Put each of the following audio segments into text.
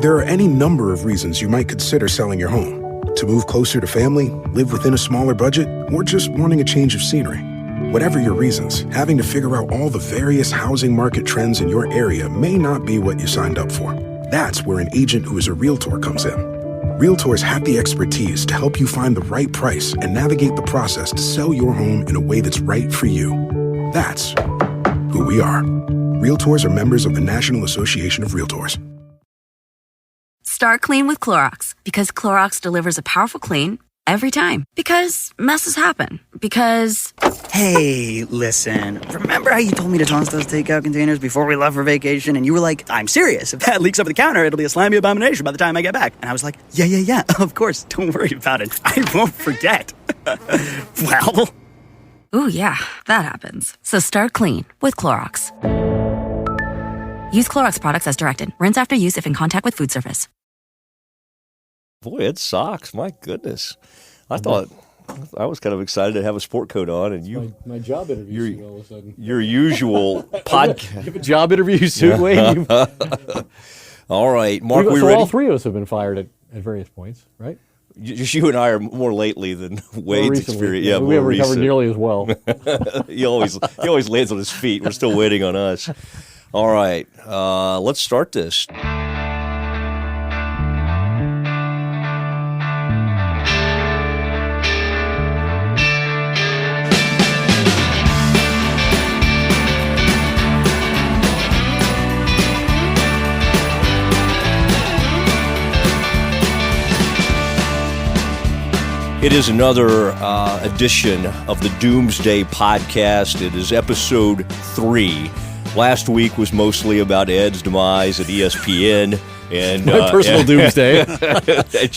There are any number of reasons you might consider selling your home. To move closer to family, live within a smaller budget, or just wanting a change of scenery. Whatever your reasons, having to figure out all the various housing market trends in your area may not be what you signed up for. That's where an agent who is a realtor comes in. Realtors have the expertise to help you find the right price and navigate the process to sell your home in a way that's right for you. That's who we are. Realtors are members of the National Association of Realtors. Start clean with Clorox, because Clorox delivers a powerful clean every time. Because messes happen. Because... Hey, listen. Remember how you told me to toss those takeout containers before we left for vacation? And you were like, I'm serious. If that leaks over the counter, it'll be a slimy abomination by the time I get back. And I was like, yeah, of course. Don't worry about it. I won't forget. Well... Ooh, yeah, that happens. So start clean with Clorox. Use Clorox products as directed. Rinse after use if in contact with food surface. Boy, it sucks. My goodness. I thought I was kind of excited to have a sport coat on, and you. My job interview all of a sudden. Your usual podcast. You have a job interview soon, Wade. All right, Mark. We so ready? All three of us have been fired at various points, right? Just you and I are more lately than Wade's experience. Yeah, we haven't recovered nearly as well. he always lands on his feet. We're still waiting on us. All right, let's start this. It is another edition of the Doomsday podcast. It is episode 3. Last week was mostly about Ed's demise at ESPN. And my personal doomsday.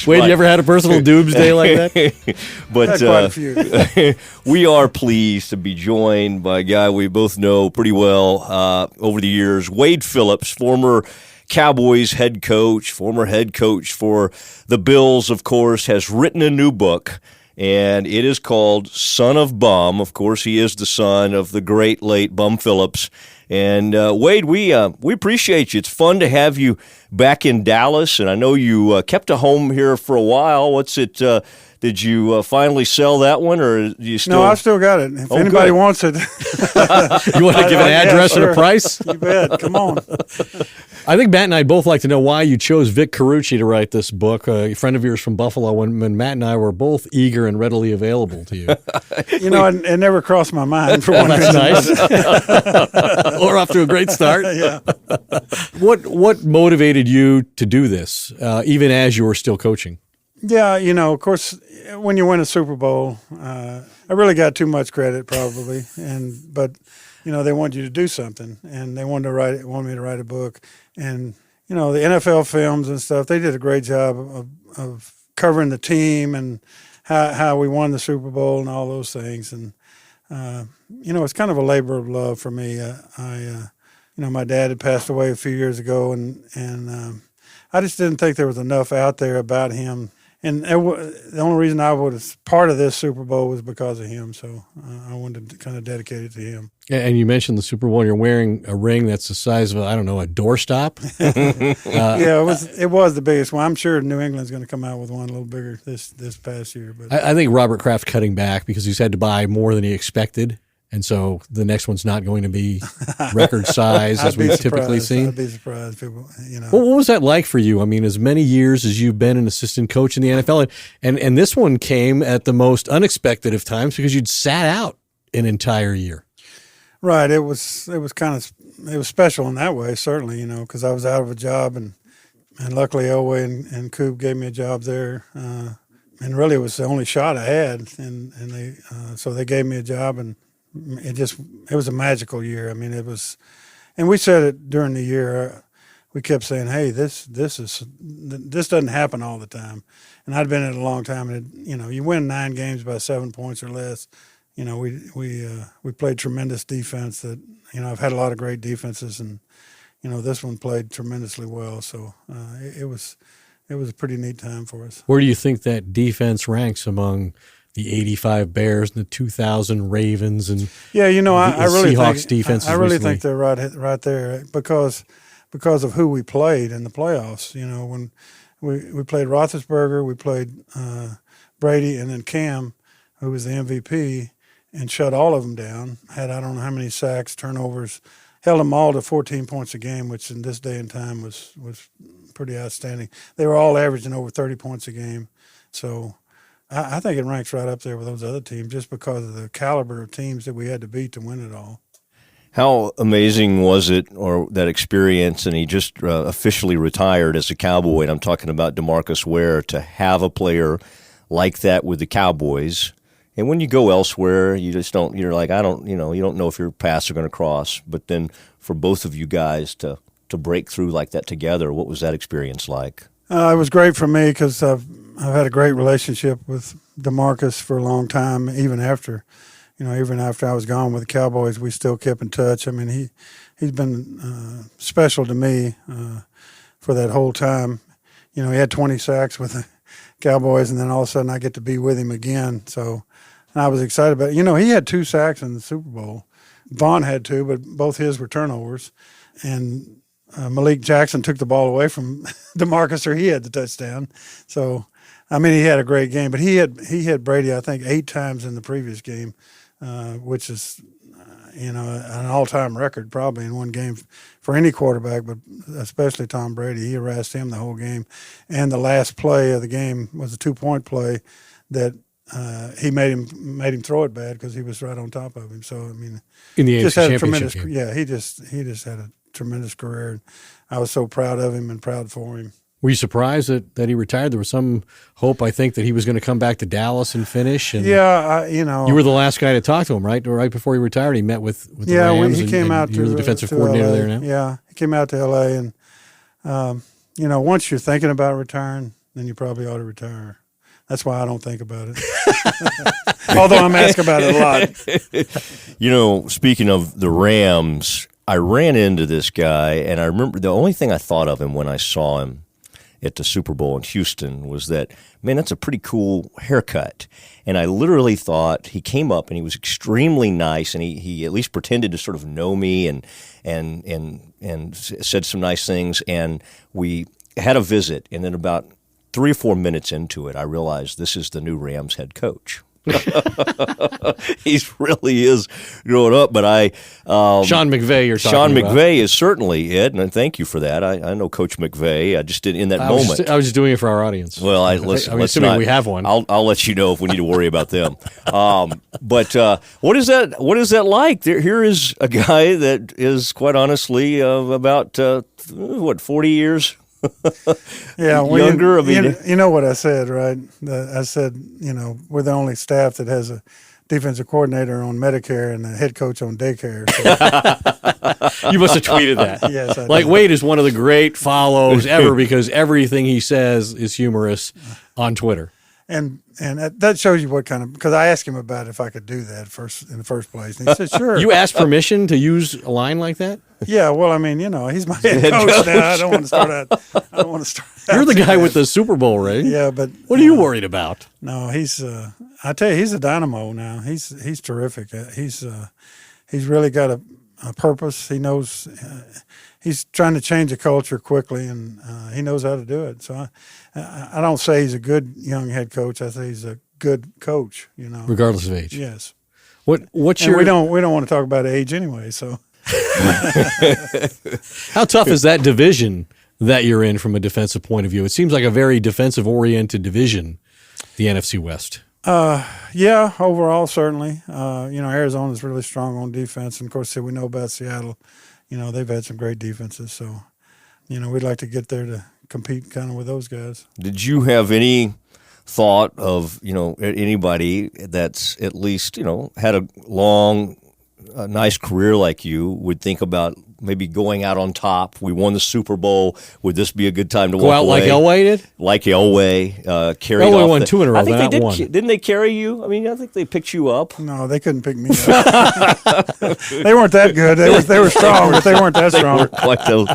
Wade, you ever had a personal doomsday like that? But quite a few. We are pleased to be joined by a guy we both know pretty well over the years, Wade Phillips, former Cowboys head coach, former head coach for the Bills, of course, has written a new book, and it is called Son of Bum. Of course, he is the son of the great late Bum Phillips. And Wade, we appreciate you. It's fun to have you back in Dallas, and I know you kept a home here for a while. What's it? Did you finally sell that one, or do you still? No, I still got it. If anybody wants it, you want to give an address and a price? You bet. Come on. I think Matt and I both like to know why you chose Vic Carucci to write this book, a friend of yours from Buffalo, when Matt and I were both eager and readily available to you. You know, it never crossed my mind for one That's reason. Nice. We're off to a great start. Yeah. What motivated you to do this, even as you were still coaching? Yeah, you know, of course, when you win a Super Bowl, I really got too much credit probably, but you know, they want you to do something, and they wanted me to write a book, and you know, the NFL films and stuff, they did a great job of covering the team and how we won the Super Bowl and all those things, and you know, it's kind of a labor of love for me. You know, my dad had passed away a few years ago, and I just didn't think there was enough out there about him. And the only reason I was part of this Super Bowl was because of him. So I wanted to kind of dedicate it to him. And you mentioned the Super Bowl. You're wearing a ring that's the size of, I don't know, a doorstop. Yeah, it was the biggest one. I'm sure New England's going to come out with one a little bigger this past year. But I think Robert Kraft's cutting back because he's had to buy more than he expected. And so the next one's not going to be record size as we've typically seen. I'd be surprised, people, you know. Well, what was that like for you? I mean, as many years as you've been an assistant coach in the NFL, and this one came at the most unexpected of times because you'd sat out an entire year. Right. It was special in that way, certainly, you know, because I was out of a job, and luckily Elway and Coop gave me a job there, and really it was the only shot I had, and so they gave me a job, and it was a magical year. I mean, it was, and we said it during the year. We kept saying, "Hey, this doesn't happen all the time." And I'd been in it a long time, and you know, you win 9 games by 7 points or less. You know, we played tremendous defense. That, you know, I've had a lot of great defenses, and you know, this one played tremendously well. So it was a pretty neat time for us. Where do you think that defense ranks among the 85 Bears and the 2000 Ravens and I really Seahawks think, defenses? I really recently? think they're right there because because of who we played in the playoffs. You know, when we played Roethlisberger, we played Brady, and then Cam, who was the MVP, and shut all of them down. Had I don't know how many sacks, turnovers, held them all to 14 points a game, which in this day and time was pretty outstanding. They were all averaging over 30 points a game. So I think it ranks right up there with those other teams just because of the caliber of teams that we had to beat to win it all. How amazing was it, or that experience, and he just officially retired as a Cowboy, and I'm talking about DeMarcus Ware, to have a player like that with the Cowboys. And when you go elsewhere, you just don't, you're like, you don't know if your paths are going to cross. But then for both of you guys to break through like that together, what was that experience like? It was great for me because I've had a great relationship with DeMarcus for a long time, even after I was gone with the Cowboys, we still kept in touch. I mean, he's been special to me for that whole time. You know, he had 20 sacks with the Cowboys, and then all of a sudden I get to be with him again. So I was excited about it. You know, he had 2 sacks in the Super Bowl. Vaughn had 2, but both his were turnovers. And Malik Jackson took the ball away from DeMarcus, or he had the touchdown. So, I mean, he had a great game. But he had Brady, I think, 8 times in the previous game. Which is, an all-time record probably in one game for any quarterback, but especially Tom Brady. He harassed him the whole game. And the last play of the game was a 2-point play that he made him throw it bad because he was right on top of him. So, I mean, in the just AFC had a Championship tremendous, game. yeah, he just had a tremendous career. I was so proud of him and proud for him. Were you surprised that he retired? There was some hope, I think, that he was going to come back to Dallas and finish. And yeah, you were the last guy to talk to him, right? Right before he retired, he met with the Rams. When he came out, you're the defensive coordinator LA. there now. Yeah, he came out to L.A. and once you're thinking about retiring, then you probably ought to retire. That's why I don't think about it. Although I'm asked about it a lot. Speaking of the Rams, I ran into this guy, and I remember the only thing I thought of him when I saw him at the Super Bowl in Houston was that, man, that's a pretty cool haircut. And I literally thought he came up and he was extremely nice, and he at least pretended to sort of know me and said some nice things. And we had a visit, and then about 3 or 4 minutes into it, I realized this is the new Rams head coach. He really is growing up, but Sean McVay, you're talking Sean about. McVay is certainly it, and thank you for that. I know Coach McVay. I just did in that moment. I was just doing it for our audience. Well, assuming we have one. I'll let you know if we need to worry about them. But what is that? What is that like? Here is a guy that is quite honestly about 40 years. Yeah, younger. You know what I said, right? I said, we're the only staff that has a defensive coordinator on Medicare and a head coach on daycare. So. You must have tweeted that. Yes, I like did. Wade is one of the great follows ever because everything he says is humorous on Twitter. And that shows you what kind of, because I asked him about if I could do that in the first place. And he said, sure. You asked permission to use a line like that? Yeah, well, I mean, he's my head coach now. I don't want to start out. You're the guy with the Super Bowl ring. Yeah, but what are you worried about? No, I tell you, he's a dynamo now. He's terrific. He's really got a purpose. He knows he's trying to change the culture quickly, and he knows how to do it. So I don't say he's a good young head coach. I say he's a good coach. Regardless of age. Yes. What's and your? We don't want to talk about age anyway. So. How tough is that division that you're in from a defensive point of view? It seems like a very defensive-oriented division, the NFC West. Yeah, overall, certainly. Arizona's really strong on defense. And, of course, we know about Seattle. They've had some great defenses. So, we'd like to get there to compete kind of with those guys. Did you have any thought of, anybody that's at least, had a long, nice career like you would think about maybe going out on top? We won the Super Bowl. Would this be a good time to go walk out away? like Elway did? Like Elway carried Elway off. won 2 in a row. I think they did. One. Didn't they carry you? I mean, I think they picked you up. No, they couldn't pick me up. They weren't that good. They were strong, but they weren't that strong.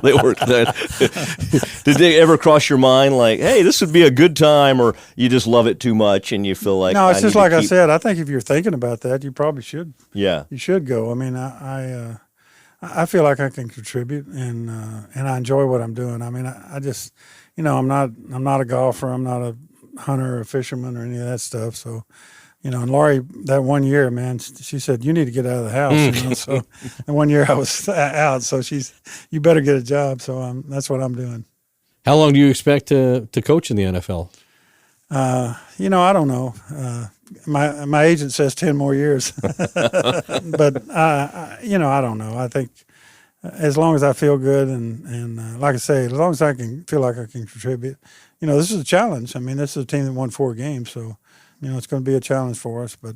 They weren't that. Did they ever cross your mind like, hey, this would be a good time, or you just love it too much and you feel like? No, it's just like I said. I think if you're thinking about that, you probably should. Yeah, you should go. I mean, I feel like I can contribute, and I enjoy what I'm doing. I mean, I just, I'm not a golfer. I'm not a hunter or a fisherman or any of that stuff. So, and Laurie, that 1 year, man, she said, you need to get out of the house. So, and 1 year I was out. So you better get a job. So that's what I'm doing. How long do you expect to coach in the NFL? I don't know. My agent says 10 more years, but I don't know. I think as long as I feel good and like I say, as long as I can feel like I can contribute, this is a challenge. I mean, this is a team that won 4 games, so it's going to be a challenge for us. But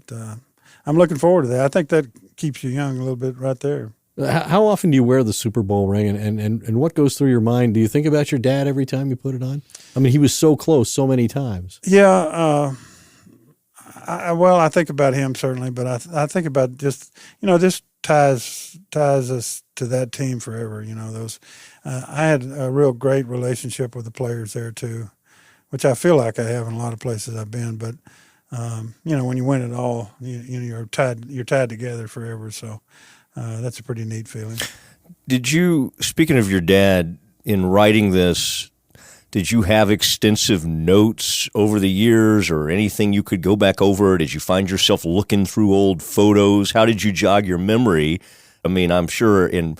I'm looking forward to that. I think that keeps you young a little bit right there. How often do you wear the Super Bowl ring, and what goes through your mind? Do you think about your dad every time you put it on? I mean, he was so close so many times. Yeah, I think about him certainly, but I think about just this ties us to that team forever. I had a real great relationship with the players there too, which I feel like I have in a lot of places I've been. But when you win it all, you're tied together forever. So that's a pretty neat feeling. Did you, speaking of your dad, in writing this, did you have extensive notes over the years or anything you could go back over? Did you find yourself looking through old photos? How did you jog your memory? I mean, I'm sure in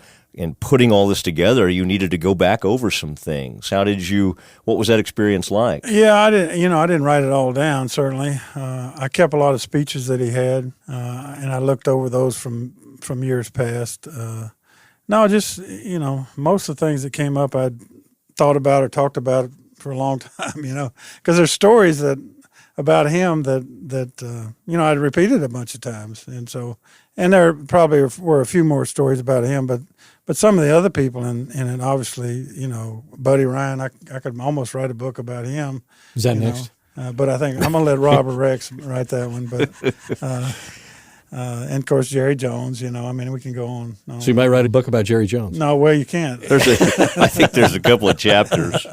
putting all this together, you needed to go back over some things. What was that experience like? Yeah, I didn't write it all down, certainly. I kept a lot of speeches that he had, and I looked over those from years past. Most of the things that came up I'd thought about or talked about for a long time, because there's stories about him that I'd repeated a bunch of times. And there probably were a few more stories about him, but some of the other people in it, obviously, Buddy Ryan, I could almost write a book about him. Is that next? But I think I'm going to let Robert Rex write that one. But and of course Jerry Jones, we can go on. So you might write a book about Jerry Jones. No, well, you can't. I think there's a couple of chapters.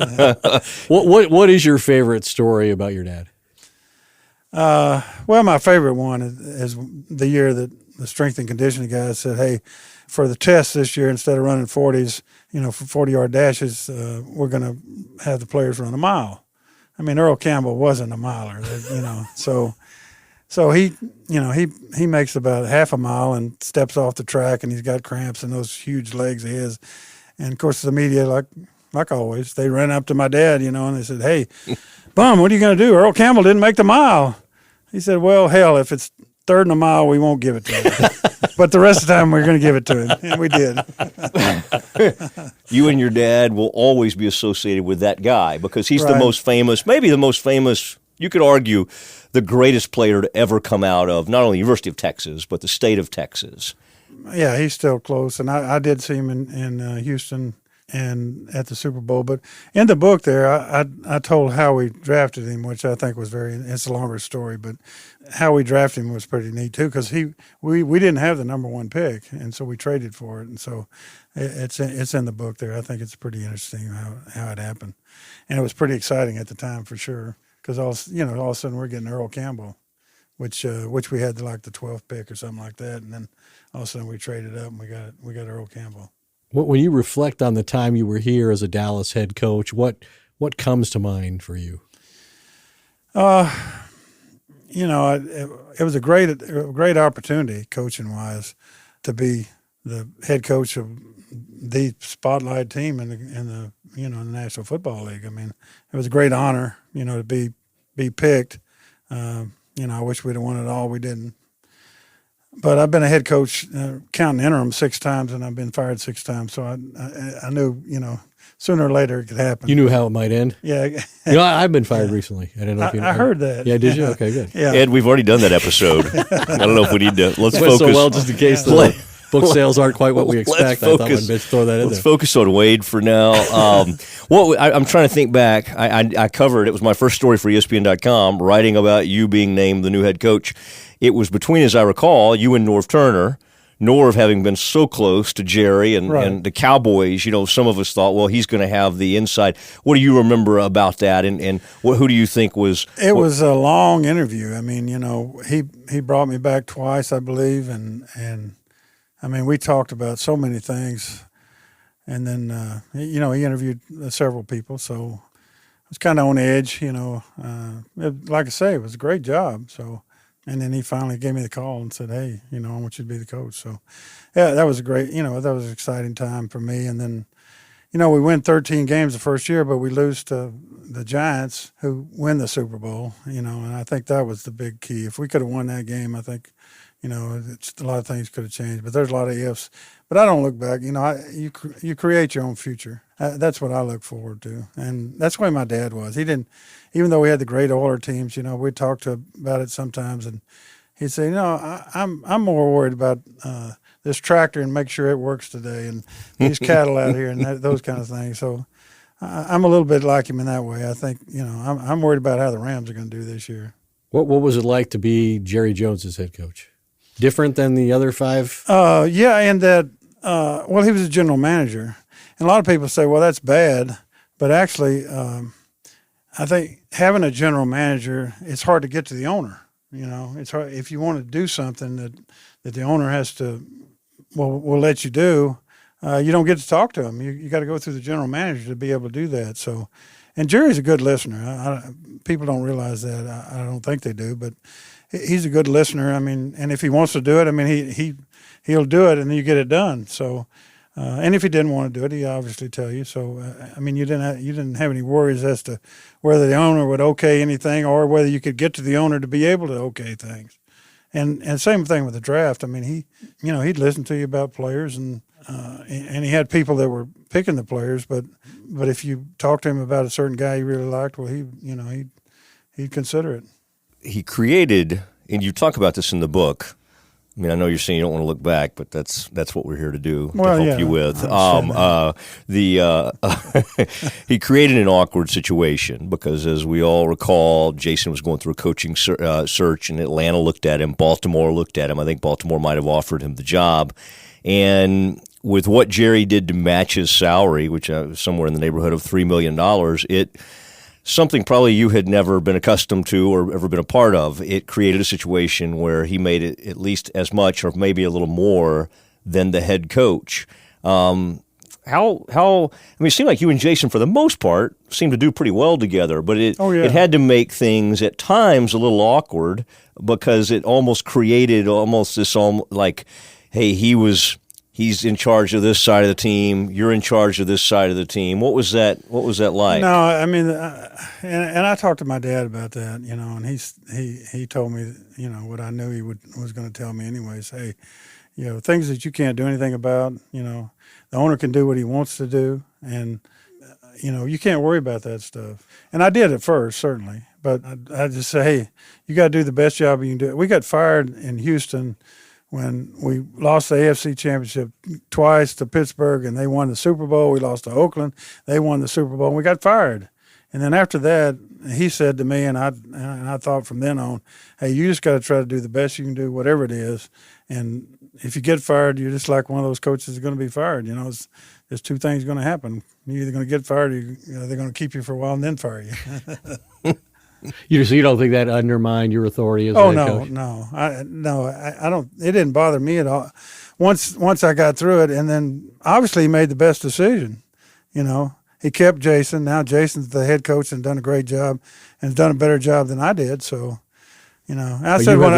What is your favorite story about your dad? Well, my favorite one is the year that the strength and conditioning guys said, "Hey, for the test this year, instead of running 40s, for 40-yard dashes, we're going to have the players run a mile." I mean, Earl Campbell wasn't a miler, So he makes about half a mile and steps off the track, and he's got cramps and those huge legs of his. And of course the media, like always, they ran up to my dad, and they said, "Hey, Bum, what are you going to do? Earl Campbell didn't make the mile." He said, "Well, hell, if it's third and a mile, we won't give it to him. But the rest of the time, we're going to give it to him." And we did. You and your dad will always be associated with that guy because he's the Right. most famous, maybe the most famous, you could argue, the greatest player to ever come out of not only the University of Texas, but the state of Texas. Yeah, he's still close. And I did see him in Houston and at the Super Bowl. But in the book there, I told how we drafted him, which I think was it's a longer story, but how we drafted him was pretty neat too, because we didn't have the number 1 pick, and so we traded for it. And so it's in the book there. I think it's pretty interesting how it happened. And it was pretty exciting at the time for sure, because all of a sudden we're getting Earl Campbell, which we had like the 12th pick or something like that, and then all of a sudden we traded up and we got Earl Campbell. When you reflect on the time you were here as a Dallas head coach, what comes to mind for you? It was a great opportunity, coaching wise, to be the head coach of the spotlight team in the the National Football League. I mean, it was a great honor, to be picked. I wish we'd have won it all. We didn't. But I've been a head coach, counting interim 6 times, and I've been fired 6 times. So I knew, sooner or later it could happen. You knew how it might end? Yeah. I've been fired recently. I don't know if you know. I heard that. Yeah, did you? Okay, good. Yeah. Ed, we've already done that episode. I don't know if we need to. Let's Went focus. so well, just in case the book sales aren't quite what we expect. I thought I'd throw that in Let's there. focus on Wade for now. I'm trying to think back. I covered, it was my first story for ESPN.com, writing about you being named the new head coach. It was between, as I recall, you and Norv Turner. Norv having been so close to Jerry and the Cowboys, some of us thought, well, he's going to have the inside. What do you remember about that, and who do you think was? It was a long interview. I mean, he brought me back twice, I believe, and I mean, we talked about so many things, and then he interviewed several people, so I was kind of on edge. Like I say, it was a great job. So, and then he finally gave me the call and said, "Hey, I want you to be the coach." So, yeah, that was a great. That was an exciting time for me. And then, we win 13 games the first year, but we lose to the Giants, who win the Super Bowl. And I think that was the big key. If we could have won that game, I think, a lot of things could have changed. But there's a lot of ifs. But I don't look back. You create your own future. That's what I look forward to, and that's the way my dad was. He didn't, even though we had the great Oiler teams. We talked about it sometimes, and he'd say, I'm more worried about this tractor and make sure it works today, and these cattle out here, and those kind of things. So I'm a little bit like him in that way. I think I'm worried about how the Rams are going to do this year. What was it like to be Jerry Jones's head coach? Different than the other 5? Yeah, and that he was a general manager. And a lot of people say, well, that's bad. But actually, I think having a general manager, it's hard to get to the owner. It's hard if you want to do something that the owner has to, will let you do. You don't get to talk to him. You got to go through the general manager to be able to do that. So, and Jerry's a good listener. People don't realize that. I don't think they do, but he's a good listener. I mean, and if he wants to do it, I mean, he'll do it, and you get it done. So. And if he didn't want to do it, he obviously tell you. So, I mean, you didn't have any worries as to whether the owner would okay anything or whether you could get to the owner to be able to okay things. And same thing with the draft. I mean, he'd listen to you about players, and he had people that were picking the players. But if you talk to him about a certain guy you really liked, well, he'd consider it. He created, and you talk about this in the book. I mean, I know you're saying you don't want to look back, but that's what we're here to do, to help you with. He created an awkward situation because, as we all recall, Jason was going through a coaching search, and Atlanta looked at him. Baltimore looked at him. I think Baltimore might have offered him the job. And with what Jerry did to match his salary, which was somewhere in the neighborhood of $3 million, something probably you had never been accustomed to or ever been a part of. It created a situation where he made it at least as much or maybe a little more than the head coach. I mean, it seemed like you and Jason, for the most part, seemed to do pretty well together, but it had to make things at times a little awkward because it almost created this like, hey, he's in charge of this side of the team. You're in charge of this side of the team. What was that like? No, I mean, and I talked to my dad about that, and he told me, what I knew he was going to tell me anyways. Hey, things that you can't do anything about. The owner can do what he wants to do, and you can't worry about that stuff. And I did at first, certainly, but I just say, hey, you got to do the best job you can do. We got fired in Houston when we lost the AFC Championship twice to Pittsburgh, and they won the Super Bowl. We lost to Oakland. They won the Super Bowl, and we got fired. And then after that, he said to me, and I thought from then on, hey, you just got to try to do the best you can do, whatever it is. And if you get fired, you're just like one of those coaches that's going to be fired. There's two things going to happen. You're either going to get fired or they're going to keep you for a while and then fire you. So you don't think that undermined your authority as a head coach? No, I don't. It didn't bother me at all. Once I got through it, and then obviously he made the best decision. He kept Jason. Now Jason's the head coach and done a great job, and has done a better job than I did. So, I said when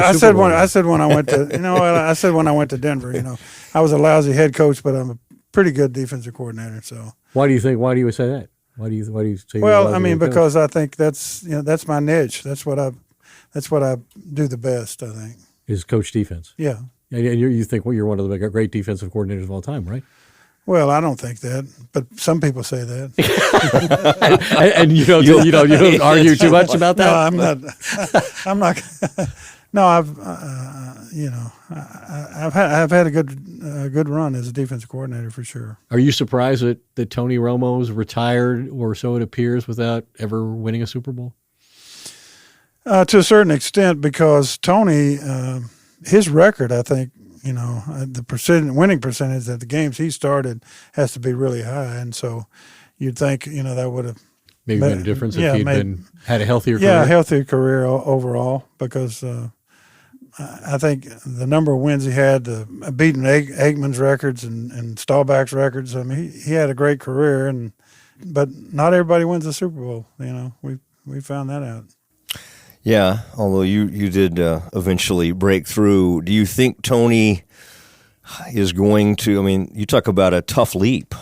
I went to Denver, I was a lousy head coach, but I'm a pretty good defensive coordinator. So why do you say that? Why do you say? Well, I mean, because I think that's my niche. That's what I do the best. I think is coach defense. Yeah, and you think you're one of the great defensive coordinators of all time, right? Well, I don't think that, but some people say that. and you don't argue too much about that. No, I'm not. No, I've had a good run as a defensive coordinator for sure. Are you surprised that Tony Romo's retired, or so it appears, without ever winning a Super Bowl? To a certain extent, because Tony, his record, I think, the winning percentage at the games he started has to be really high, and so you'd think that would have maybe made a difference if he'd had a healthier career. Yeah, a healthier career overall, because I think the number of wins he had, beating Aikman's records and Staubach's records. I mean, he had a great career, but not everybody wins the Super Bowl. We found that out. Yeah, although you did eventually break through. Do you think Tony is going to, I mean, you talk about a tough leap.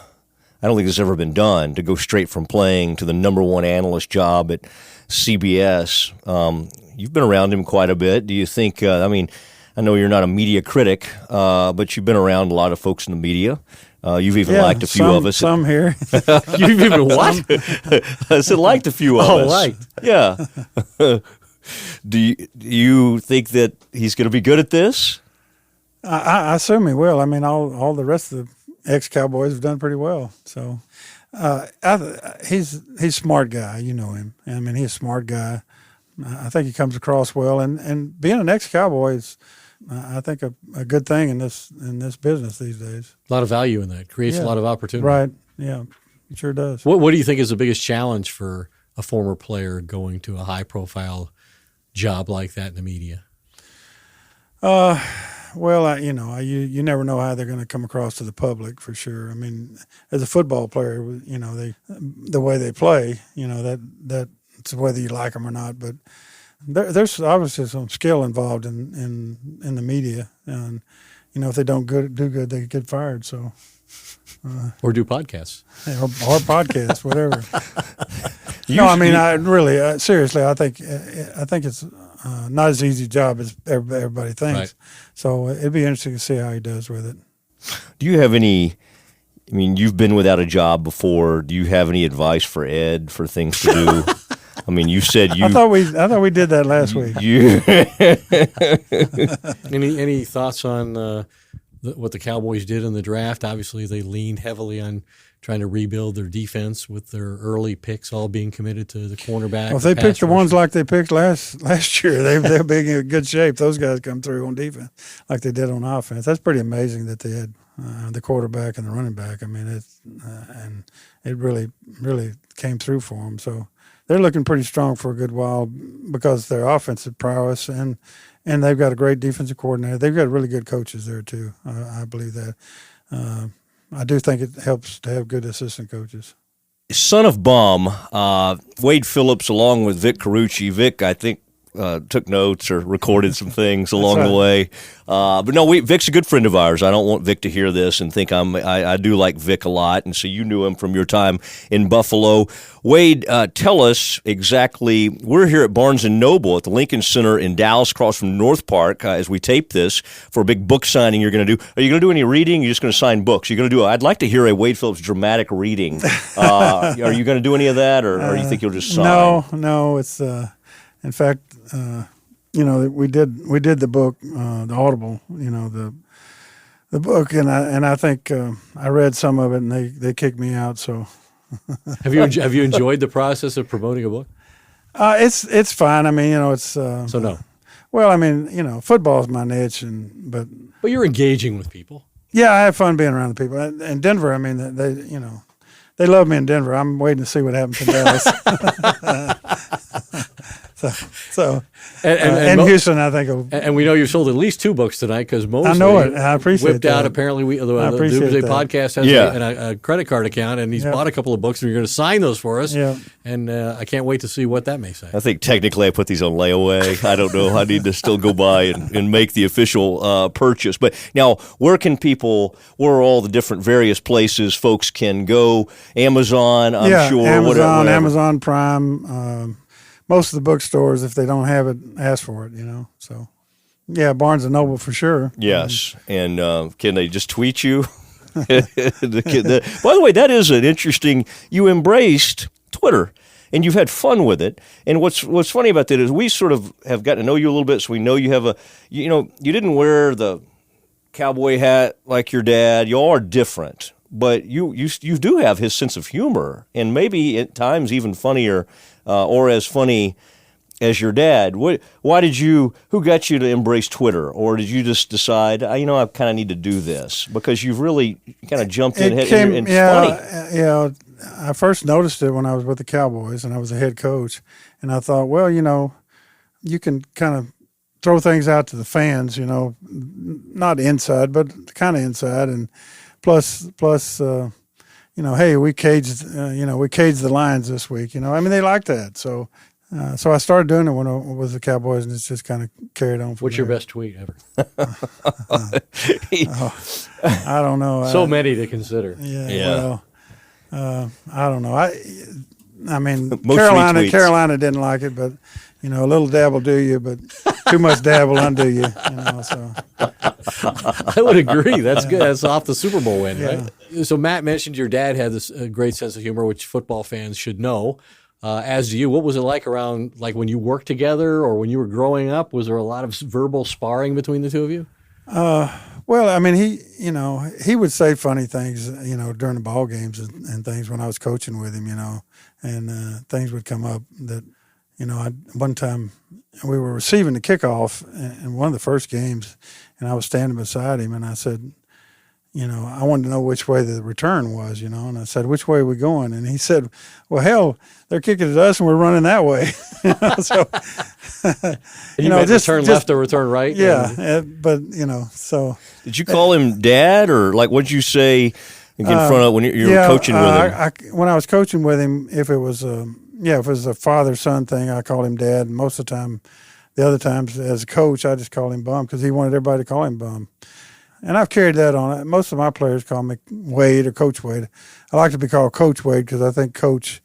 I don't think it's ever been done to go straight from playing to the number one analyst job at CBS. You've been around him quite a bit. Do you think, I know you're not a media critic, but you've been around a lot of folks in the media. You've even liked a few of us. Some here. You've even what? I said liked a few of us. Oh, liked. Yeah. Do you think that he's going to be good at this? I assume he will. I mean, all the rest of the ex-Cowboys have done pretty well. So he's a smart guy. You know him. I mean, he's a smart guy. I think he comes across well. And being an ex-Cowboy is, I think, a good thing in this business these days. A lot of value in that. Creates a lot of opportunity. Right. Yeah, it sure does. What do you think is the biggest challenge for a former player going to a high-profile job like that in the media? Well, you never know how they're going to come across to the public for sure. I mean, as a football player, the way they play, that's whether you like them or not. But there's obviously some skill involved in the media, and if they don't do good, they get fired. So, or do podcasts, or podcasts, whatever. I really seriously, I think it's not as easy a job as everybody thinks. Right. So it'd be interesting to see how he does with it. Do you have any? I mean, you've been without a job before. Do you have any advice for Ed for things to do? I mean, you said you. I thought we did that last week. Any thoughts on what the Cowboys did in the draft? Obviously, they leaned heavily on trying to rebuild their defense with their early picks all being committed to the cornerback. Well, if they picked the ones like they picked last year, they'll be in good shape. Those guys come through on defense like they did on offense. That's pretty amazing that they had the quarterback and the running back. I mean, it really, really came through for them. So they're looking pretty strong for a good while because of their offensive prowess and they've got a great defensive coordinator. They've got really good coaches there too. I believe that. I do think it helps to have good assistant coaches. Son of Bum, Wade Phillips, along with Vic Carucci. Vic, I think, took notes or recorded some things along the way. But no, Vic's a good friend of ours. I don't want Vic to hear this and think I do like Vic a lot. And so you knew him from your time in Buffalo. Wade, tell us exactly. We're here at Barnes & Noble at the Lincoln Center in Dallas, across from North Park, as we tape this for a big book signing you're going to do. Are you going to do any reading? You're just going to sign books? You're going to do? I'd like to hear a Wade Phillips dramatic reading. Are you going to do any of that, or you think you'll just sign? No. It's in fact, we did the book, the Audible, the book, and I think I read some of it, and they kicked me out. So. Have you enjoyed the process of promoting a book? It's fine. I mean, it's so no. Well, I mean, football is my niche, but you're engaging with people. Yeah, I have fun being around the people. In Denver, I mean, they love me in Denver. I'm waiting to see what happens in Dallas. And Houston, I think. And we know you've sold at least 2 books tonight because Mosley I know it. I appreciate whipped that. out apparently the Doomsday podcast has a credit card account, and he's bought a couple of books, and you're going to sign those for us. Yeah. And I can't wait to see what that may say. I think technically I put these on layaway. I don't know. I need to still go by and make the official purchase. But now, where are all the different various places folks can go? Amazon, I'm sure. Amazon Prime. Most of the bookstores, if they don't have it, ask for it, So, yeah, Barnes & Noble for sure. Yes. And can they just tweet you? By the way, that is an interesting – you embraced Twitter, and you've had fun with it. And what's funny about that is we sort of have gotten to know you a little bit, so we know you have you didn't wear the cowboy hat like your dad. You all are different. But you do have his sense of humor, and maybe at times even funnier or as funny as your dad. Who got you to embrace Twitter? Or did you just decide, I kind of need to do this? Because you've really kind of jumped in and it's funny. Yeah, I first noticed it when I was with the Cowboys and I was a head coach. And I thought, well, you can kind of throw things out to the fans, you know, not inside, but kind of inside, and plus, you know, hey, we caged the Lions this week. You know, I mean, they like that. So I started doing it when I was the Cowboys, and it's just kind of carried on. What's your best tweet ever? I don't know. So many to consider. Yeah. Well, I don't know. I mean, Carolina didn't like it, but you know, a little dab will do you, but too much dab will undo you. You know, so I would agree. That's good. That's off the Super Bowl win, right? So Matt mentioned your dad had this great sense of humor, which football fans should know. As do you. What was it like around, like when you worked together or when you were growing up? Was there a lot of verbal sparring between the two of you? Well, I mean, he would say funny things, you know, during the ball games and things when I was coaching with him, you know, and things would come up that, you know, one time we were receiving the kickoff in one of the first games, and I was standing beside him, and I said, you know, I wanted to know which way the return was, you know, and I said, which way are we going? And he said, well, hell, they're kicking at us, and we're running that way. So, you know, just return left or return right? Yeah, but, you know, so. Did you call him Dad, or like what did you say in front of when you were coaching with him? When I was coaching with him, if it was a father-son thing, I called him Dad. Most of the time, the other times as a coach, I just called him Bum because he wanted everybody to call him Bum. And I've carried that on. Most of my players call me Wade or Coach Wade. I like to be called Coach Wade because I think coach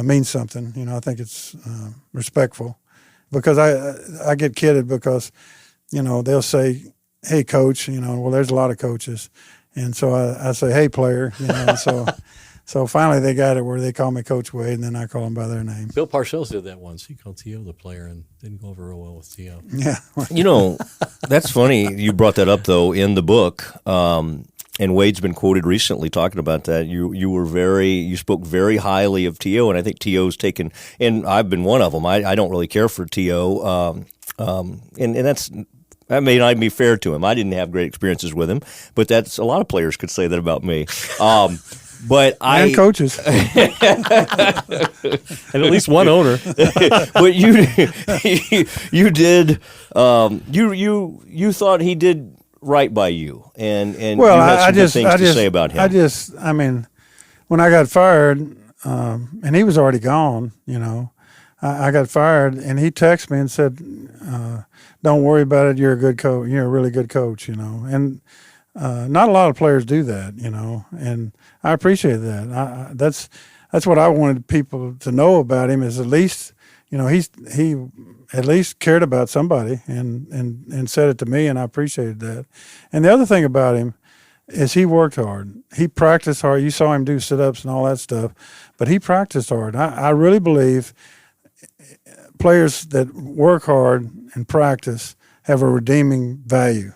means something. You know, I think it's respectful. Because I get kidded because, you know, they'll say, hey, coach, you know, well, there's a lot of coaches. And so I say, hey, player, you know, so finally they got it where they call me Coach Wade, and then I call them by their name. Bill Parcells did that once. He called T.O. the player and didn't go over real well with T.O. Yeah. You know, that's funny you brought that up, though, in the book. And Wade's been quoted recently talking about that. You spoke very highly of T.O., and I think T.O.'s taken, and I've been one of them. I don't really care for T.O., and that may not be fair to him. I didn't have great experiences with him, but that's a lot of players could say that about me. And coaches, and at least one owner. But you did. You thought he did right by you, and well, you had some good things to say about him. I mean, when I got fired, and he was already gone, you know, I got fired, and he texted me and said, "Don't worry about it. You're a good coach. You're a really good coach," you know, and. Not a lot of players do that, you know, and I appreciate that. That's what I wanted people to know about him is at least, you know, he at least cared about somebody and said it to me, and I appreciated that. And the other thing about him is he worked hard. He practiced hard. You saw him do sit-ups and all that stuff, but he practiced hard. I really believe players that work hard and practice have a redeeming value,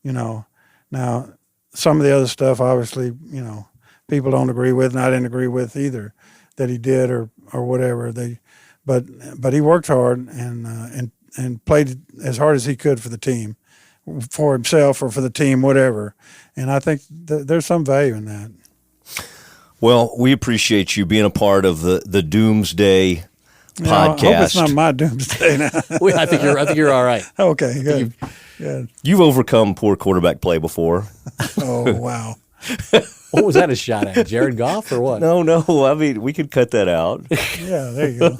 you know. Now, some of the other stuff, obviously, you know, people don't agree with, and I didn't agree with either that he did or whatever. But he worked hard and played as hard as he could for the team, for himself or for the team, whatever. And I think there's some value in that. Well, we appreciate you being a part of the Doomsday podcast. I hope it's not my doomsday now. I think you're all right. Okay, good. Good. You've overcome poor quarterback play before. Oh, wow. What was that a shot at? Jared Goff or what? No. I mean, we could cut that out. Yeah, there you go.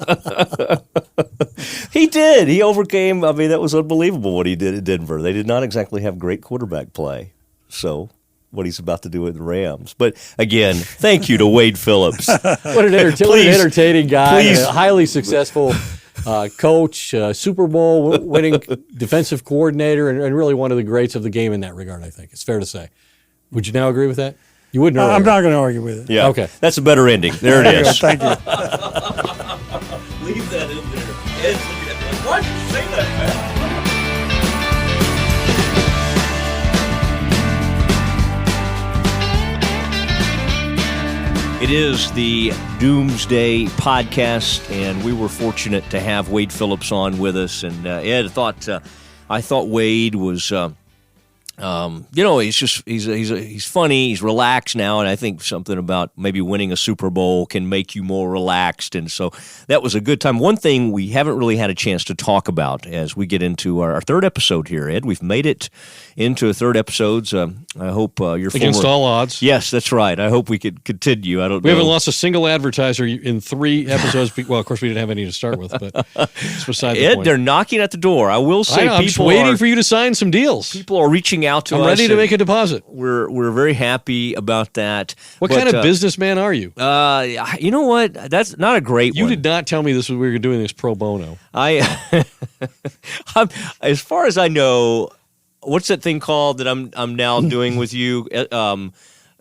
He did. He overcame. I mean, that was unbelievable what he did at Denver. They did not exactly have great quarterback play. So what he's about to do with the Rams. But again, thank you to Wade Phillips. What an entertaining guy, a highly successful coach, Super Bowl winning defensive coordinator, and really one of the greats of the game in that regard, I think. It's fair to say. Would you now agree with that? You wouldn't argue. I'm not going to argue with it. Yeah. Okay. That's a better ending. There it is. Thank you. Leave that in there. Why did you say that, man? It is the Doomsday podcast, and we were fortunate to have Wade Phillips on with us. And Ed, I thought Wade was he's funny, he's relaxed now, and I think something about maybe winning a Super Bowl can make you more relaxed, and so that was a good time. One thing we haven't really had a chance to talk about as we get into our third episode here, Ed, we've made it into a third episode. I hope you're against all odds. Yes, that's right. I hope we could continue. I don't. We haven't lost a single advertiser in 3 episodes. Well, of course, we didn't have any to start with, but it's beside the point. They're knocking at the door. I will say, I'm just waiting for you to sign some deals. People are reaching out to us. I'm ready to make a deposit. We're very happy about that. What kind of businessman are you? You know what? That's not a great one. You did not tell me we were doing this pro bono. As far as I know, what's that thing called that I'm now doing with you?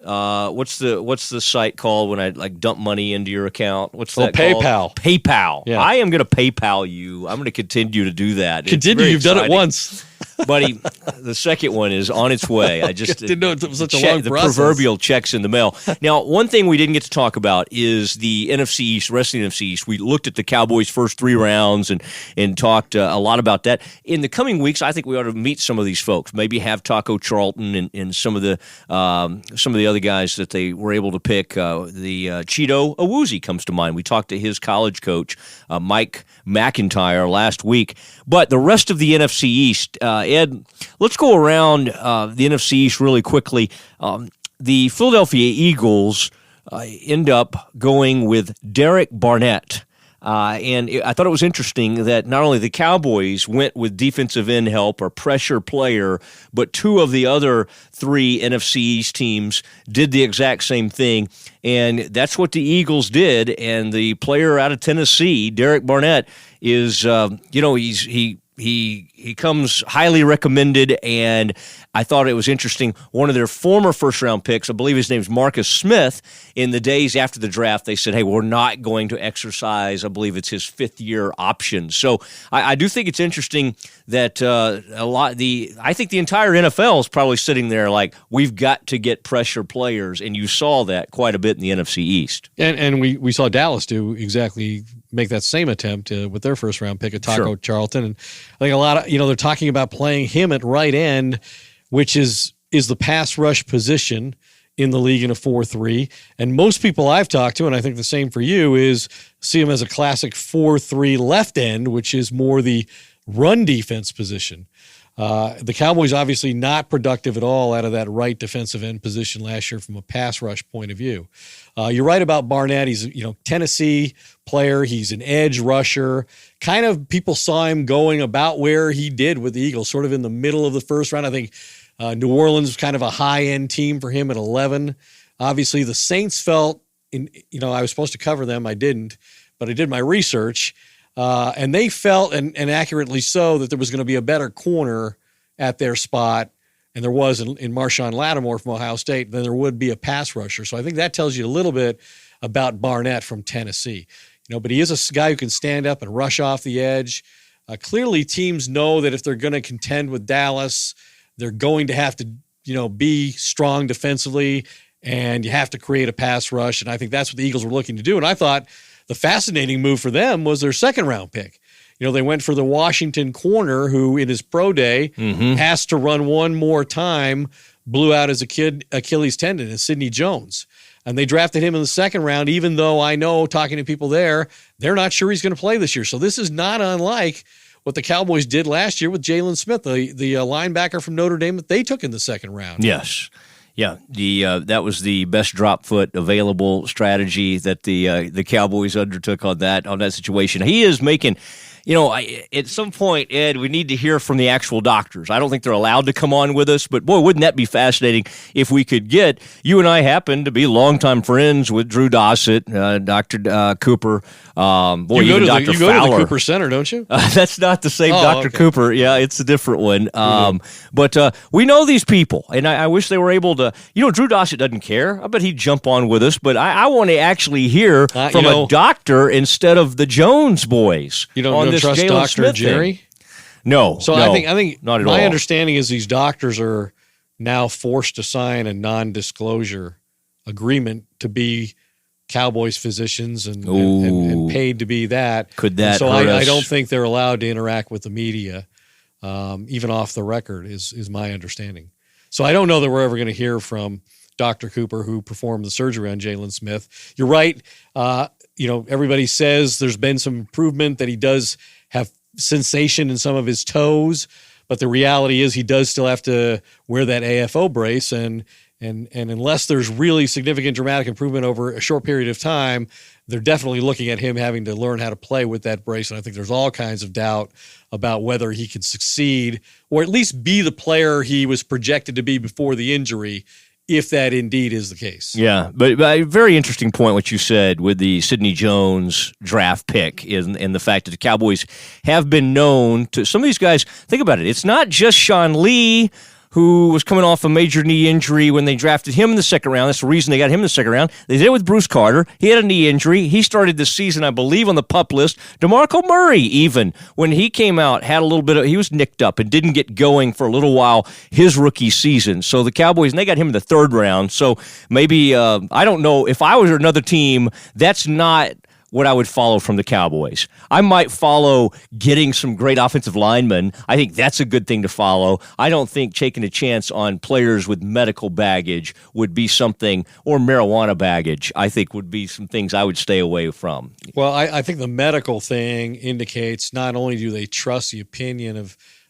What's the site called when I dump money into your account? What's that PayPal. called? PayPal. Yeah. I am going to PayPal you. I'm going to continue to do that. Continue. You've done it once. Buddy, the second one is on its way. I just didn't know it was such a long the process. proverbial checks in the mail. Now, one thing we didn't get to talk about is the NFC East, the rest of the NFC East. We looked at the Cowboys' first 3 rounds and talked a lot about that. In the coming weeks, I think we ought to meet some of these folks. Maybe have Taco Charlton and some of the other guys that they were able to pick. The Cheeto Awuzie comes to mind. We talked to his college coach, Mike McIntyre, last week. But the rest of the NFC East, Ed, let's go around the NFC East really quickly. The Philadelphia Eagles end up going with Derek Barnett. And I thought it was interesting that not only the Cowboys went with defensive end help or pressure player, but 2 of the other 3 NFC East teams did the exact same thing. And that's what the Eagles did. And the player out of Tennessee, Derek Barnett, is, he comes highly recommended, and I thought it was interesting. One of their former first-round picks, I believe his name's Marcus Smith, in the days after the draft, they said, hey, we're not going to exercise, I believe it's his 5th-year option. So I do think it's interesting that I think the entire NFL is probably sitting there like, we've got to get pressure players, and you saw that quite a bit in the NFC East. And we saw Dallas make that same attempt with their first-round pick, Taco Charlton. And I think a lot of, they're talking about playing him at right end, which is the pass rush position in the league in a 4-3. And most people I've talked to, and I think the same for you, is see him as a classic 4-3 left end, which is more the run defense position. The Cowboys obviously not productive at all out of that right defensive end position last year from a pass rush point of view. You're right about Barnett. He's Tennessee player. He's an edge rusher. Kind of people saw him going about where he did with the Eagles, sort of in the middle of the first round. I think New Orleans was kind of a high-end team for him at 11. Obviously, the Saints felt, I was supposed to cover them. I didn't, but I did my research. And they felt, and accurately so, that there was going to be a better corner at their spot, and there was in Marshawn Lattimore from Ohio State, than there would be a pass rusher. So I think that tells you a little bit about Barnett from Tennessee. But he is a guy who can stand up and rush off the edge. Clearly, teams know that if they're going to contend with Dallas, they're going to have to, be strong defensively, and you have to create a pass rush. And I think that's what the Eagles were looking to do. And I thought the fascinating move for them was their second-round pick. They went for the Washington corner who, in his pro day, has to run one more time, blew out his Achilles tendon, is Sidney Jones. And they drafted him in the second round, even though I know, talking to people there, they're not sure he's going to play this year. So this is not unlike what the Cowboys did last year with Jalen Smith, the linebacker from Notre Dame that they took in the second round. Yes. Yeah, that was the best drop foot available strategy that the Cowboys undertook on that situation. He is making, at some point, Ed, we need to hear from the actual doctors. I don't think they're allowed to come on with us, but boy, wouldn't that be fascinating if we could get, you and I happen to be longtime friends with Drew Dossett, Dr. Cooper. You go to the Cooper Center, don't you? That's not the same Dr. Okay. Cooper. Yeah, it's a different one. But we know these people, and I wish they were able to. Drew Dossett doesn't care. I bet he'd jump on with us, but I want to actually hear from a doctor instead of the Jones boys. You don't trust Jalen Dr. Smith Jerry? Thing. No. So no, I think not at my all. understanding is these doctors are now forced to sign a non-disclosure agreement to be Cowboys physicians and paid to be that. Could that so hurt us? I don't think they're allowed to interact with the media, even off the record, is my understanding. So I don't know that we're ever going to hear from Dr. Cooper, who performed the surgery on Jalen Smith. You're right. Everybody says there's been some improvement, that he does have sensation in some of his toes, but the reality is he does still have to wear that AFO brace, and unless there's really significant dramatic improvement over a short period of time, they're definitely looking at him having to learn how to play with that brace. And I think there's all kinds of doubt about whether he can succeed or at least be the player he was projected to be before the injury, if that indeed is the case. Yeah, but a very interesting point what you said with the Sidney Jones draft pick and the fact that the Cowboys have been known to, some of these guys, think about it, it's not just Sean Lee, who was coming off a major knee injury when they drafted him in the second round. That's the reason they got him in the second round. They did it with Bruce Carter. He had a knee injury. He started the season, I believe, on the PUP list. DeMarco Murray, even, when he came out, had a little bit of, he was nicked up and didn't get going for a little while his rookie season. So the Cowboys, and they got him in the third round. So maybe, I don't know, if I was another team, that's not what I would follow from the Cowboys. I might follow getting some great offensive linemen. I think that's a good thing to follow. I don't think taking a chance on players with medical baggage would be something, or marijuana baggage, I think would be some things I would stay away from. Well, I think the medical thing indicates not only do they trust the opinion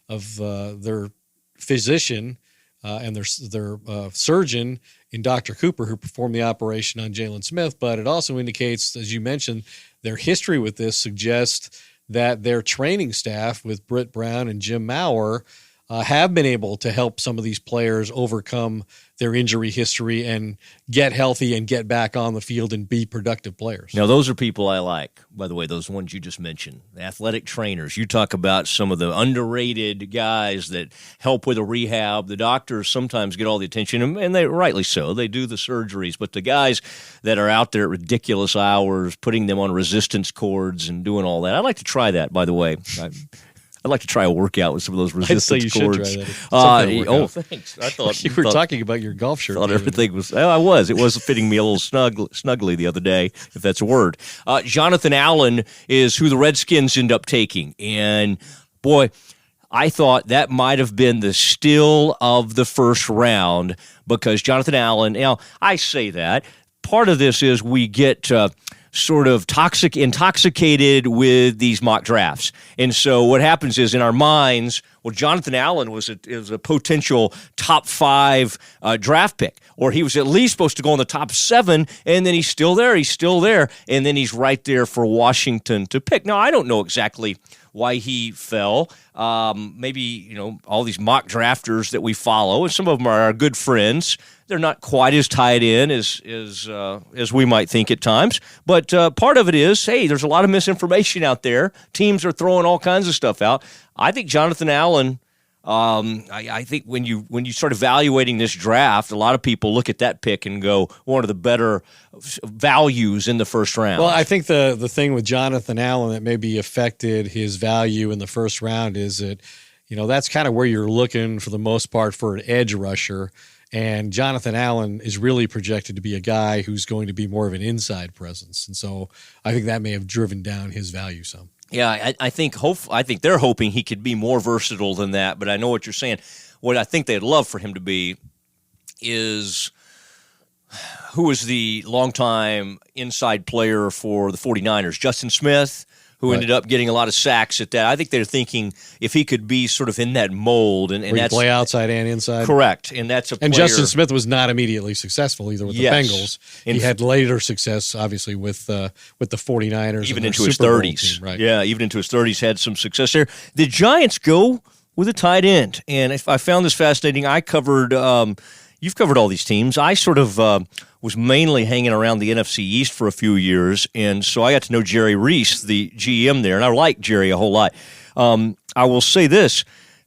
of their physician and their surgeon in Dr. Cooper, who performed the operation on Jalen Smith, but it also indicates, as you mentioned, their history with this suggests that their training staff with Britt Brown and Jim Maurer have been able to help some of these players overcome their injury history and get healthy and get back on the field and be productive players. Now, those are people I like, by the way, those ones you just mentioned, athletic trainers. You talk about some of the underrated guys that help with a rehab. The doctors sometimes get all the attention, and they rightly so. They do the surgeries, but the guys that are out there at ridiculous hours, putting them on resistance cords and doing all that, I'd like to try that, by the way. I'd like to try a workout with some of those resistance cords. I'd say you should try that. Thanks. I thought you were talking about your golf shirt. I thought everything was. I was. It was fitting me a little snugly the other day, if that's a word. Jonathan Allen is who the Redskins end up taking, and boy, I thought that might have been the steal of the first round because Jonathan Allen. Now, I say that part of this is we get sort of intoxicated with these mock drafts. And so what happens is in our minds, well, Jonathan Allen was a potential top 5 draft pick, or he was at least supposed to go in the top 7, and then he's still there, and then he's right there for Washington to pick. Now, I don't know exactly why he fell. Maybe, all these mock drafters that we follow, and some of them are our good friends. They're not quite as tied in as we might think at times. But part of it is, hey, there's a lot of misinformation out there. Teams are throwing all kinds of stuff out. I think Jonathan Allen, I think when you start evaluating this draft, a lot of people look at that pick and go, one of the better values in the first round. Well, I think the thing with Jonathan Allen that maybe affected his value in the first round is that, that's kind of where you're looking for the most part for an edge rusher. And Jonathan Allen is really projected to be a guy who's going to be more of an inside presence. And so I think that may have driven down his value some. Yeah, I think they're hoping he could be more versatile than that, but I know what you're saying. What I think they'd love for him to be is who was the longtime inside player for the 49ers, Justin Smith, who ended up getting a lot of sacks at that. I think they're thinking if he could be sort of in that mold. And that's play outside and inside. Correct. And that's a player. And Justin Smith was not immediately successful either with the Bengals. He had later success, obviously, with the 49ers. Even into his 30s. Right. Yeah, even into his 30s had some success there. The Giants go with a tight end. And I found this fascinating. I covered you've covered all these teams. I sort of was mainly hanging around the NFC East for a few years, and so I got to know Jerry Reese, the GM there, and I like Jerry a whole lot. I will say this.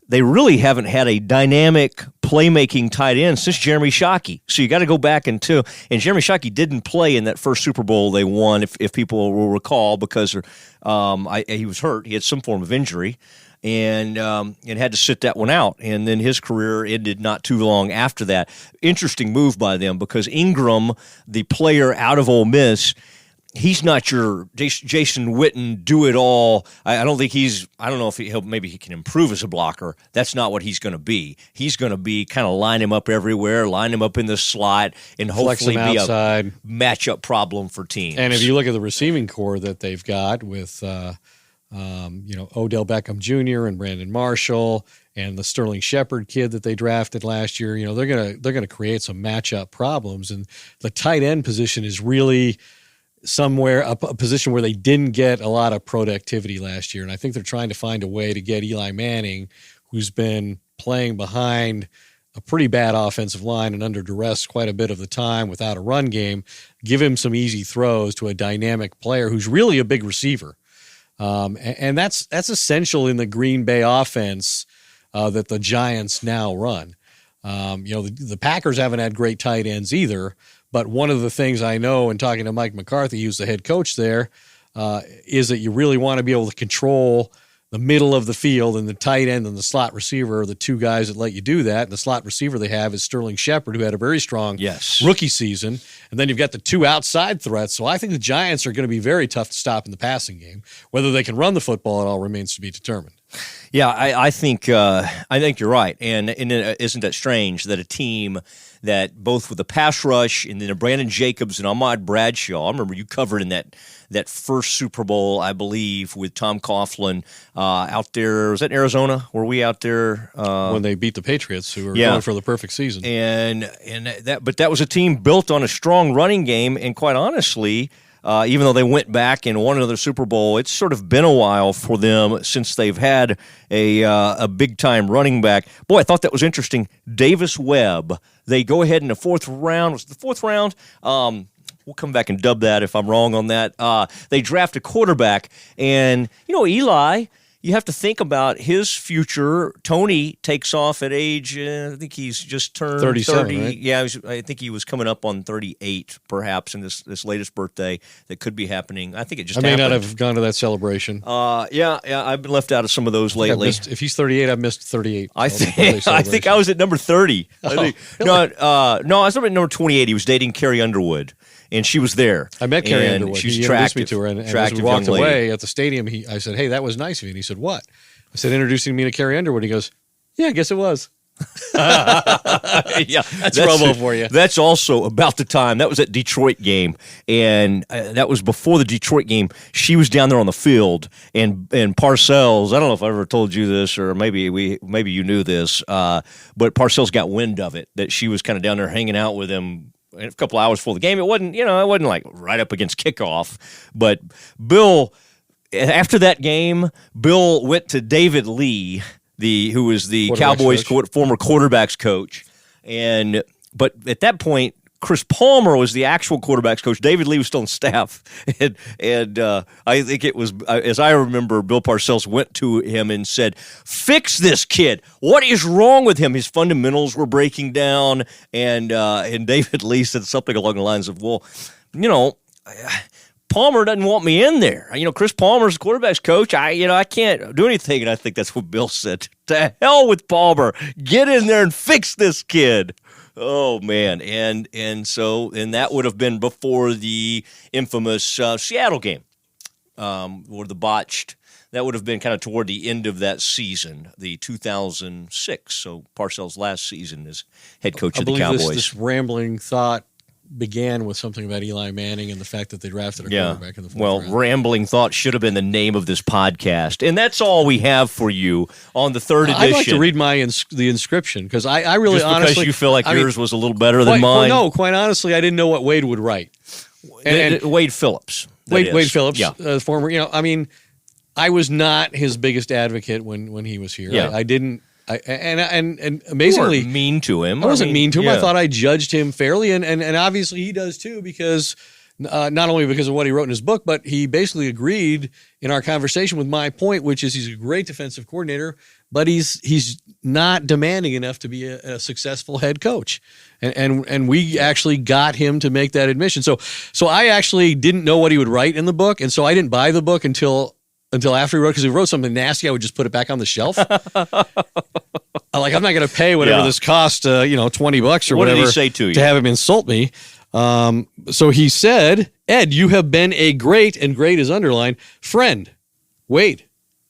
They really haven't had a dynamic playmaking tight end since Jeremy Shockey. So you got to go back and Jeremy Shockey didn't play in that first Super Bowl they won, if people will recall, because he was hurt. He had some form of injury. And had to sit that one out. And then his career ended not too long after that. Interesting move by them because Ingram, the player out of Ole Miss, he's not your Jason Witten do it all. I don't think I don't know if maybe he can improve as a blocker. That's not what he's going to be. He's going to be kind of line him up everywhere, line him up in the slot, and hopefully be outside. A matchup problem for teams. And if you look at the receiving core that they've got with, Odell Beckham Jr. and Brandon Marshall and the Sterling Shepard kid that they drafted last year, they're gonna create some matchup problems. And the tight end position is really somewhere a position where they didn't get a lot of productivity last year. And I think they're trying to find a way to get Eli Manning, who's been playing behind a pretty bad offensive line and under duress quite a bit of the time without a run game, give him some easy throws to a dynamic player who's really a big receiver. And that's essential in the Green Bay offense that the Giants now run. The Packers haven't had great tight ends either, but one of the things I know in talking to Mike McCarthy, who's the head coach there, is that you really want to be able to control the middle of the field, and the tight end and the slot receiver are the two guys that let you do that. And the slot receiver they have is Sterling Shepard, who had a very strong rookie season. And then you've got the two outside threats. So I think the Giants are going to be very tough to stop in the passing game. Whether they can run the football at all remains to be determined. Yeah, I think you're right, and isn't that strange that a team that both with the pass rush and then Brandon Jacobs and Ahmad Bradshaw, I remember you covered in that first Super Bowl, I believe, with Tom Coughlin out there. Was that in Arizona? Were we out there when they beat the Patriots, who were going for the perfect season? But that was a team built on a strong running game, and quite honestly, even though they went back and won another Super Bowl, it's sort of been a while for them since they've had a big-time running back. Boy, I thought that was interesting. Davis Webb, they go ahead in the fourth round. Was it the fourth round? We'll come back and dub that if I'm wrong on that. They draft a quarterback, and, Eli, you have to think about his future. Tony takes off at age, I think he's just turned 37, 30. right? Yeah, I think he was coming up on 38, perhaps, in this latest birthday that could be happening. I think it just happened. I may not have gone to that celebration. Yeah, I've been left out of some of those lately. If he's 38, I've missed 38. I think I was at number 30. Really? No, I was at number 28. He was dating Carrie Underwood, and she was there. I met Carrie Underwood. She's he introduced me to her, and as we walked away at the stadium, I said, "Hey, that was nice of you." And he said, "What?" I said, "Introducing me to Carrie Underwood." He goes, "Yeah, I guess it was." Yeah, that's Robo for you. That's also about the time. That was at Detroit game, and that was before the Detroit game. She was down there on the field, and Parcells. I don't know if I ever told you this, or maybe you knew this, but Parcells got wind of it, that she was kind of down there hanging out with him a couple hours before the game. It wasn't like right up against kickoff, but Bill. After that game, Bill went to David Lee, who was the Cowboys former quarterbacks coach, but at that point, Chris Palmer was the actual quarterbacks coach. David Lee was still on staff, and I think it was, as I remember, Bill Parcells went to him and said, "Fix this kid. What is wrong with him? His fundamentals were breaking down." And David Lee said something along the lines of, "Well, Palmer doesn't want me in there. Chris Palmer's the quarterback's coach. I can't do anything." And I think that's what Bill said. To hell with Palmer. Get in there and fix this kid. Oh man. And that would have been before the infamous Seattle game, or the botched. That would have been kind of toward the end of that season, the 2006. So Parcells' last season as head coach of the Cowboys. This rambling thought began with something about Eli Manning and the fact that they drafted a quarterback in the fourth round. Rambling Thought should have been the name of this podcast. And that's all we have for you on the third edition. I'd like to read the inscription, because I really just honestly... because you feel like yours was a little better than mine? No, quite honestly, I didn't know what Wade would write. Wade Phillips. Wade Phillips, former... I was not his biggest advocate when he was here. Yeah. I didn't... And amazingly, you weren't mean to him. I wasn't mean to him. I thought I judged him fairly, and obviously he does too, because not only because of what he wrote in his book, but he basically agreed in our conversation with my point, which is he's a great defensive coordinator, but he's not demanding enough to be a successful head coach, and we actually got him to make that admission. So I actually didn't know what he would write in the book, and so I didn't buy the book until after he wrote, because if he wrote something nasty, I would just put it back on the shelf. I'm not going to pay whatever this cost, $20 or what whatever. Did he say to you? To have him insult me. So he said, Ed, you have been a great, and great is underlined, friend. Wade.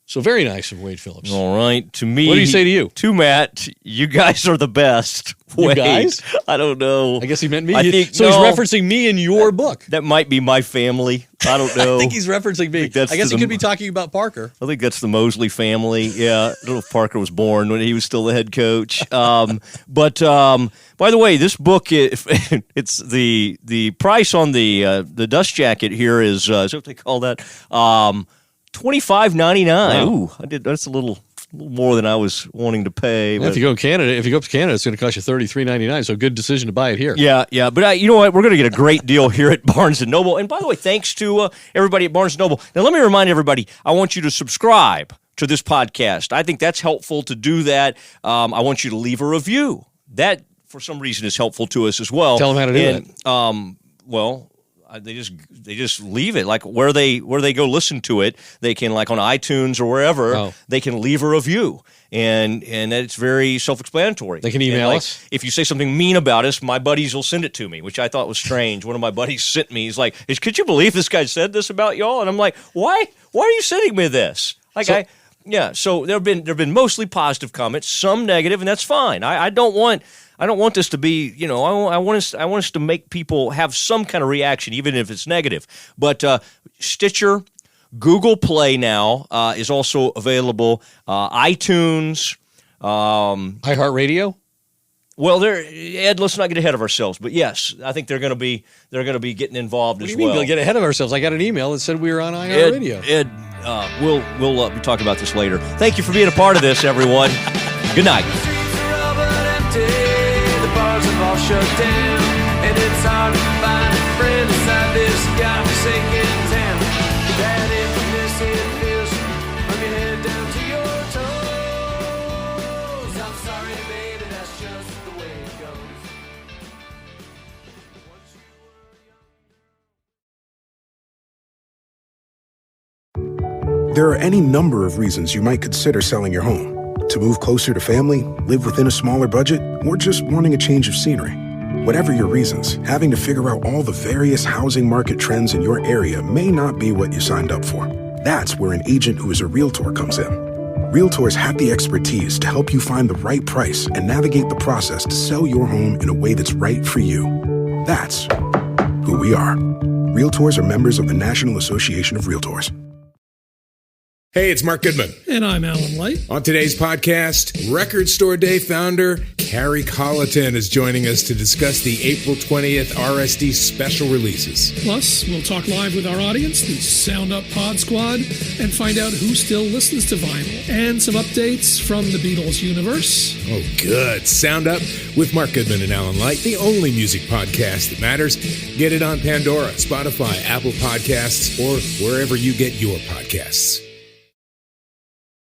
So very nice of Wade Phillips. All right. To me. What did he say to you? To Matt, you guys are the best. You Wade, guys? I don't know. I guess he meant me. I think, so he's referencing me in your book. That might be my family. I don't know. I think he's referencing me. I guess he could be talking about Parker. I think that's the Mosley family. Yeah. I don't know if Parker was born when he was still the head coach. But by the way, this book, it's the price on the dust jacket here is that what they call that? $25.99. Wow. Ooh, that's a little more than I was wanting to pay. Yeah, if you go to Canada, up to Canada, it's going to cost you $33.99. So good decision to buy it here. Yeah. But you know what? We're going to get a great deal here at Barnes & Noble. And by the way, thanks to everybody at Barnes & Noble. Now, let me remind everybody, I want you to subscribe to this podcast. I think that's helpful to do that. I want you to leave a review. That, for some reason, is helpful to us as well. Tell them how to do that. Well, they just leave it, like where they go listen to it. They can, like on iTunes or wherever, they can leave a review, and it's very self-explanatory. They can email us. If you say something mean about us, my buddies will send it to me, which I thought was strange. One of my buddies sent me. He's like, "Could you believe this guy said this about y'all?" And I'm like, "Why? Why are you sending me this?" So there have been mostly positive comments, some negative, and that's fine. I don't want this to be, I want us to make people have some kind of reaction, even if it's negative. But Stitcher, Google Play now is also available. iTunes, iHeartRadio. Well, Ed, let's not get ahead of ourselves. But yes, I think they're going to be getting involved as well. What do you mean get ahead of ourselves? I got an email that said we were on iHeartRadio. Ed, we'll be talking about this later. Thank you for being a part of this, everyone. Good night. All shut down, and it's hard to find a friend inside this godforsaken town. That emptiness, it feels from your head down to your toes. I'm sorry, baby, that's just the way it goes. There are any number of reasons you might consider selling your home. To move closer to family, live within a smaller budget, or just wanting a change of scenery. Whatever your reasons, having to figure out all the various housing market trends in your area may not be what you signed up for. That's where an agent who is a realtor comes in. Realtors have the expertise to help you find the right price and navigate the process to sell your home in a way that's right for you. That's who we are. Realtors are members of the National Association of Realtors. Hey, it's Mark Goodman. And I'm Alan Light. On today's podcast, Record Store Day founder Carrie Colleton is joining us to discuss the April 20th RSD special releases. Plus, we'll talk live with our audience, the Sound Up Pod Squad, and find out who still listens to vinyl. And some updates from the Beatles universe. Oh, good. Sound Up with Mark Goodman and Alan Light, the only music podcast that matters. Get it on Pandora, Spotify, Apple Podcasts, or wherever you get your podcasts.